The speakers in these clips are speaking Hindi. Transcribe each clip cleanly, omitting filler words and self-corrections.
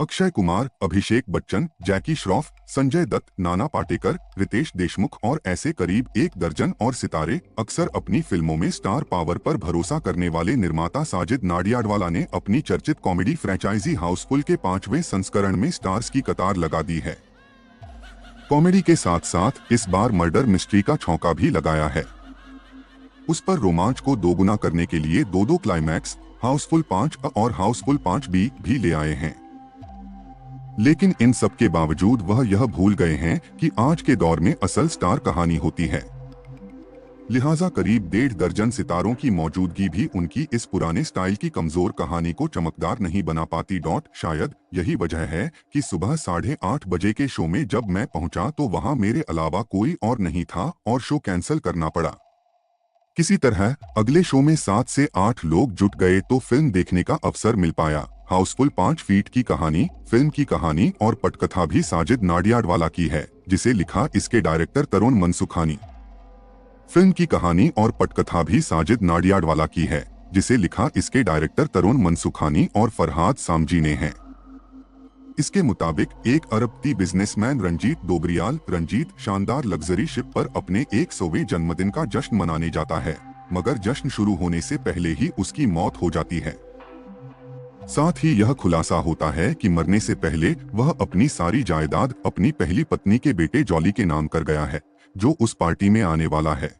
अक्षय कुमार, अभिषेक बच्चन, जैकी श्रॉफ, संजय दत्त, नाना पाटेकर, रितेश देशमुख और ऐसे करीब 1 दर्जन और सितारे। अक्सर अपनी फिल्मों में स्टार पावर पर भरोसा करने वाले निर्माता साजिद नाडियाडवाला ने अपनी चर्चित कॉमेडी फ्रेंचाइजी हाउसफुल के 5वें संस्करण में स्टार्स की कतार लगा दी है। कॉमेडी के साथ साथ इस बार मर्डर मिस्ट्री का छौंका भी लगाया है। उस पर रोमांच को दोगुना करने के लिए दो क्लाइमैक्स हाउसफुल 5A और हाउसफुल 5B भी ले आए हैं। लेकिन इन सब के बावजूद वह यह भूल गए हैं कि आज के दौर में असल स्टार कहानी होती है। लिहाजा करीब 1.5 दर्जन सितारों की मौजूदगी भी उनकी इस पुराने स्टाइल की कमजोर कहानी को चमकदार नहीं बना पाती। शायद यही वजह है कि सुबह 8:30 बजे के शो में जब मैं पहुंचा तो वहां मेरे अलावा कोई और नहीं था और शो कैंसिल करना पड़ा। किसी तरह अगले शो में 7 से 8 लोग जुट गए तो फिल्म देखने का अवसर मिल पाया। हाउसफुल 5 फीट की कहानी, फिल्म की कहानी और पटकथा भी साजिद नाडियाडवाला की है, जिसे लिखा इसके डायरेक्टर तरुण मनसुखानी। फिल्म की कहानी और पटकथा भी साजिद नाडियाडवाला की है, जिसे लिखा इसके डायरेक्टर तरुण मनसुखानी और फरहाद सामजी ने है। इसके मुताबिक 1 अरबपति बिजनेसमैन रंजीत शानदार लग्जरी शिप पर अपने 100वें जन्मदिन का जश्न मनाने जाता है, मगर जश्न शुरू होने से पहले ही उसकी मौत हो जाती है। साथ ही यह खुलासा होता है कि मरने से पहले वह अपनी सारी जायदाद अपनी पहली पत्नी के बेटे जॉली के नाम कर गया है, जो उस पार्टी में आने वाला है।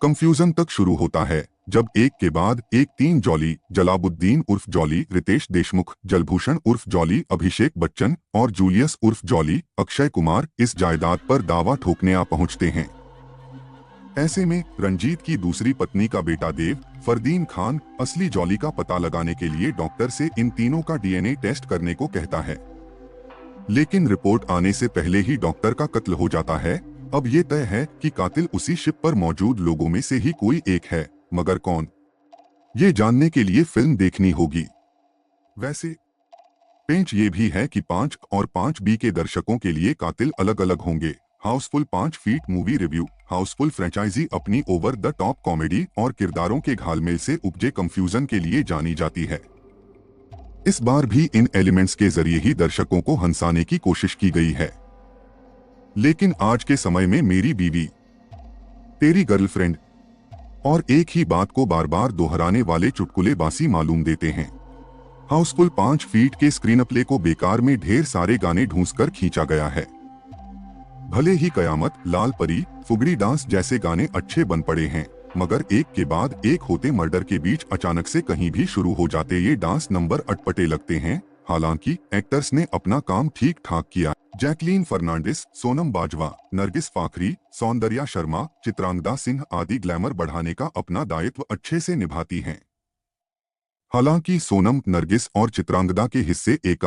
कंफ्यूजन तक शुरू होता है जब एक के बाद एक 3 जॉली, जलाबुद्दीन उर्फ जॉली, रितेश देशमुख, जलभूषण उर्फ जॉली, अभिषेक बच्चन और जूलियस उर्फ जॉली, अक्षय कुमार इस जायदाद पर दावा ठोकने आ पहुंचते हैं। ऐसे में रंजीत की दूसरी पत्नी का बेटा देव, फरदीन खान, असली जॉली का पता लगाने के लिए डॉक्टर से इन तीनों का डीएनए टेस्ट करने को कहता है। लेकिन रिपोर्ट आने से पहले ही डॉक्टर का कत्ल हो जाता है। अब ये तय है कि कातिल उसी शिप पर मौजूद लोगों में से ही कोई एक है, मगर कौन, ये जानने के लिए फिल्म देखनी होगी। वैसे पेंच ये भी है कि 5 और 5B के दर्शकों के लिए कातिल अलग अलग होंगे। Housefull 5 feet movie review. Housefull franchise अपनी ओवर द टॉप कॉमेडी और किरदारों के घालमेल से उपजे कंफ्यूजन के लिए जानी जाती है। इस बार भी इन एलिमेंट्स के जरिए ही दर्शकों को हंसाने की कोशिश की गई है। लेकिन आज के समय में मेरी बीवी, तेरी गर्लफ्रेंड और एक ही बात को बार बार दोहराने वाले चुटकुले बासी मालूम देते हैं। हाउसफुल 5 फीट के स्क्रीन प्ले को बेकार में ढेर सारे गाने ढूंढकर खींचा गया है। भले ही कयामत, लाल परी, फुगड़ी डांस जैसे गाने अच्छे बन पड़े हैं, मगर एक के बाद एक होते मर्डर के बीच अचानक से कहीं भी शुरू हो जाते ये डांस नंबर अटपटे लगते हैं। हालांकि एक्टर्स ने अपना काम ठीक ठाक किया। जैकलीन फर्नांडिस, सोनम बाजवा, नरगिस फाखरी, सौंदर्या शर्मा, चित्रांगदा सिंह आदि ग्लैमर बढ़ाने का अपना दायित्व अच्छे से निभाती हैं। हालांकि सोनम, नरगिस और चित्रांगदा के हिस्से एक